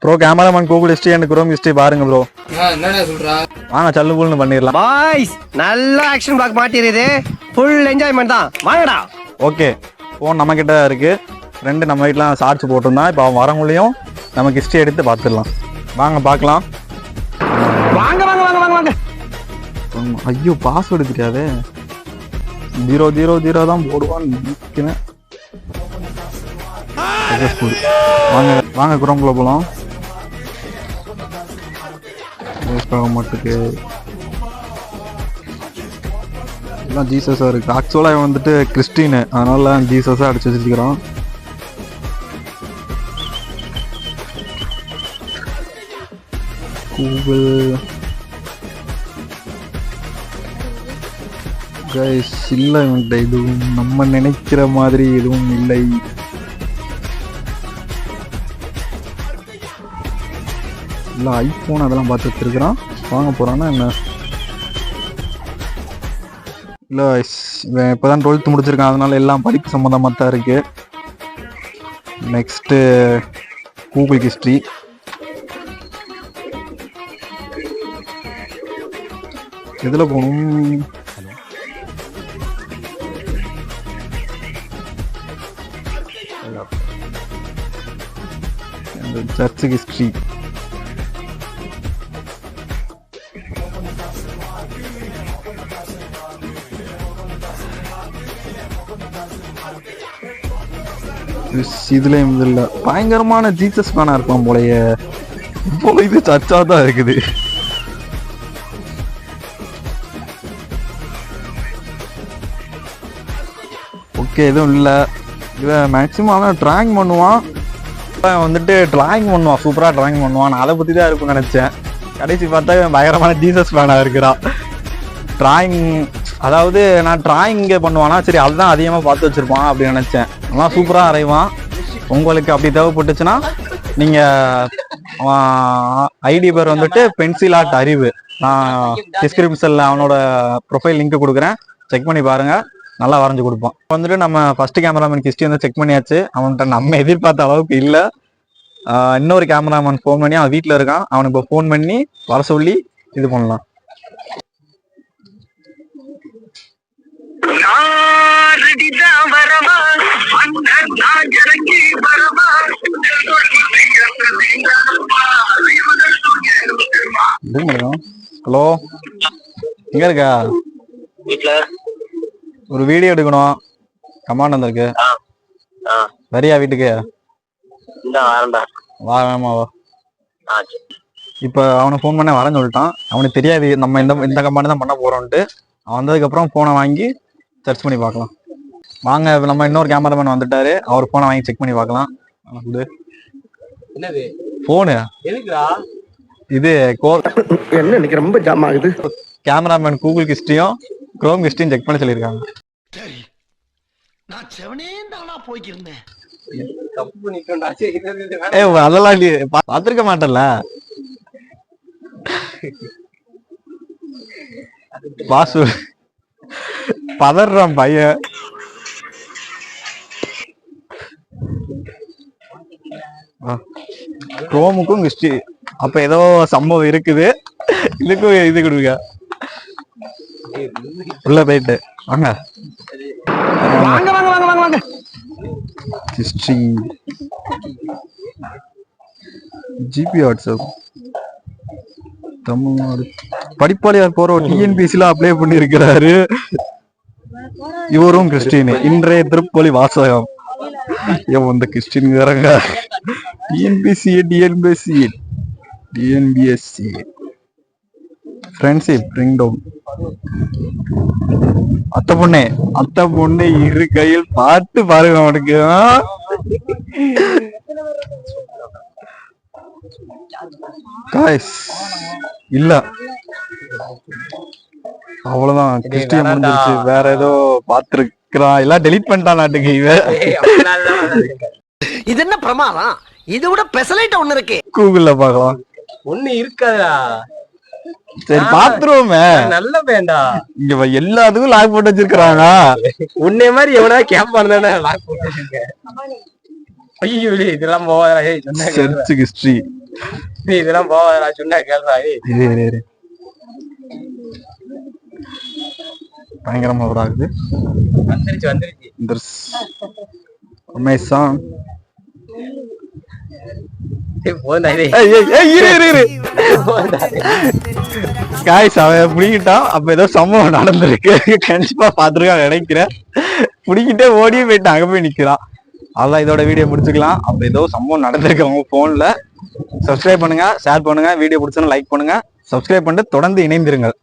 Bro cameraman Google history and chrome history பாருங்க bro. என்னடா சொல்றா? வாங்க சல்லு புல்னு பண்ணிடலாம். பாய்ஸ் நல்ல ஆக்ஷன் பிளாக் மாட்டிருது. ஃபுல் என்ஜாய்மெண்ட் தான். வாங்கடா. ஓகே, ஃபோன் நம்ம கிட்ட இருக்கு. ரெண்டு நம்ம வீட்டில் சார்ஜ் போட்டிருந்தா இப்போ அவன் வரவங்களையும் நமக்கு ஹிஸ்டரி எடுத்து பார்த்துடலாம். வாங்க பார்க்கலாம். வாங்க வாங்க வாங்க வாங்க வாங்க. ஐயோ பாஸ்வேர்டு தெரியாதே. 000 தான் போடுவான்னு நினைக்கிறேன். வாங்க வாங்க குரோம்குள்ள போகலாம். மட்டுக்கு எல்லாம் ஜீசஸா இருக்கு. ஆக்சுவலாக வந்துட்டு கிறிஸ்டின், அதனால ஜீசஸா அடிச்சு வச்சிருக்கிறோம். கூகுள் கைஸ் இல்லை, இதுவும் நம்ம நினைக்கிற மாதிரி எதுவும் இல்லை. இல்லை ஐஃபோன் அதெல்லாம் பார்த்து வச்சிருக்கிறான். வாங்க போகிறான்னா என்ன? இல்லை இவன் இப்போ தான் 12th முடிச்சிருக்கான், அதனால எல்லாம் படிப்பு சம்மந்தமாக தான் இருக்கு. Next Google history. இதில் போகணும். Search history. இதுல இல்ல பயங்கரமான ஜீசஸ் ஃபேனா இருக்கலாம் போலயே. இப்போ இது சர்ச்சா தான் இருக்குது. ஓகே, எதுவும் இல்லை. இவன் மேக்சிமம் ஆனால் டிராயிங் பண்ணுவான். வந்துட்டு டிராயிங் பண்ணுவான், சூப்பராக டிராயிங் பண்ணுவான். நான் அதை பற்றி தான் இருக்கும்னு நினச்சேன். கடைசி பார்த்தா இவன் பயங்கரமான ஜீசஸ் ஃபேனாக இருக்கிறான். டிராயிங் அதாவது நான் டிராயிங் இங்கே பண்ணுவானா, சரி அதுதான் அதிகமாக பார்த்து வச்சுருப்பான் அப்படின்னு நினச்சேன். ஆனால் சூப்பராக வரைவான். உங்களுக்கு அப்படி தேவைப்பட்டுச்சுன்னா நீங்கள் ஐடி பேர் வந்துட்டு பென்சில் ஆர்ட் அறிவு. நான் டிஸ்கிரிப்ஷனில் அவனோட ப்ரொஃபைல் லிங்க் கொடுக்குறேன், செக் பண்ணி பாருங்கள். நல்லா வரைஞ்சி கொடுப்பான். வந்துட்டு நம்ம ஃபர்ஸ்ட் கேமராமேன் ஹிஸ்ட்ரி வந்து செக் பண்ணியாச்சு. அவன்கிட்ட நம்ம எதிர்பார்த்த அளவுக்கு இல்லை. இன்னொரு கேமராமேன் ஃபோன் பண்ணி அவன் வீட்டில் இருக்கான். அவனுக்கு இப்போ ஃபோன் பண்ணி வர சொல்லி இது பண்ணலாம். ஹலோ, எங்க இருக்கா? வீட்ல ஒரு வீடியோ எடுக்கணும். கமாண்ட் வந்திருக்கு. வரியா வீட்டுக்கு? வா வேமா வா. இப்போ அவனை ஃபோன் பண்ண வரேன்னு சொல்லிட்டான். அவனுக்கு தெரியாது நம்ம இந்த கமாண்ட் தான் பண்ண போறோம்ட்டு. அவன் வந்ததுக்கப்புறம் ஃபோனை வாங்கி சர்ச் பண்ணி பார்க்கலாம். வாங்க, நம்ம இன்னொரு கேமராமேன் வந்துட்டாரு. அவர் ஃபோனை வாங்கி செக் பண்ணி பார்க்கலாம். என்னது ஃபோனு? எதுக்குடா இது? என்ன இன்னைக்கு ரொம்ப ஜாம் ஆகுது. கேமராமேன் கூகுள் ஹிஸ்டரியும் குரோம் ஹிஸ்டரியும் செக் பண்ண சொல்லியிருக்காங்க. சரி, நான் செவனே தானா போய்க்கிருந்தேன். தப்பு பண்ணிட்டோம்டா. சரி அதெல்லாம் நீ பார்த்திருக்க மாட்டேன்ல. பாஸ்வேர்டு பதறான் பையன். குரோமுக்கும் ஹிஸ்டரி அப்ப ஏதோ சம்பவம் இருக்குது. இதுக்கும் இது கொடுங்க. உள்ள போயிட்டு வாங்க வாங்க வாங்க வாங்க வாங்க வாங்க. ஹிஸ்டரி ஜிபி வாட்ஸ்அப் தமிழ்நாடு படிப்பாளியார் போற டிஎன்பிசில அப்ளை பண்ணி இருக்கிறாரு. இவரும் கிறிஸ்டின். இன்றைய திருப்பலி வாசகம். இந்த கிறிஸ்டின்காரங்க TNPC TNPSC TNPSC friendship ring down. அத்தை பொண்ணு இரு கையில் பாட்டு பாருங்க அவனுக்கு. இல்ல அவ்வளவுதான், கிறிஸ்டியன் முடிஞ்சிருச்சு. வேற ஏதோ பாத்துருக்கான், எல்லாம் டெலிட் பண்ணிட்டான் நாட்டுக்கு. இது என்ன பிரமாதம்? இது விட பெசலைட் ஒண்ணு இருக்கு. கூகுள்ல பாக்கலாம். ஒண்ணு இருக்காதா? சரி பாத்துருவோமே. நல்ல வேண்டா. இங்க எல்லாத்துக்கும் லாக் போட்டு வச்சிருக்காங்க. உன்னை மாதிரி எவனா கேப்பான் தானே லாக் போட்டு வச்சிருக்க. ஐயோ இதெல்லாம் போவாதா? ஏய் சொன்னா கேளுடா. Search history. இதெல்லாம் போவாதா? சொன்னா கேளுடா. ஏய் பயங்கரமா வராது. வந்துருச்சு. அமேசான். போதா இது. காய்ஸ் அவன் பிடிக்கிட்டான். அப்ப ஏதோ சம்பவம் நடந்திருக்கு. கண்டிப்பா பாத்துருக்கான் நினைக்கிறேன். பிடிக்கிட்டே ஓடியே போயிட்டான். அங்க போய் நிக்கிறான். அதான் இதோட வீடியோ முடிச்சுக்கலாம். அப்ப ஏதோ சம்பவம் நடந்திருக்கு அவங்க போன்ல. சப்ஸ்கிரைப் பண்ணுங்க, ஷேர் பண்ணுங்க, வீடியோ பிடிச்சா லைக் பண்ணுங்க, சப்ஸ்கிரைப் பண்ணிட்டு தொடர்ந்து இணைந்திருங்கள்.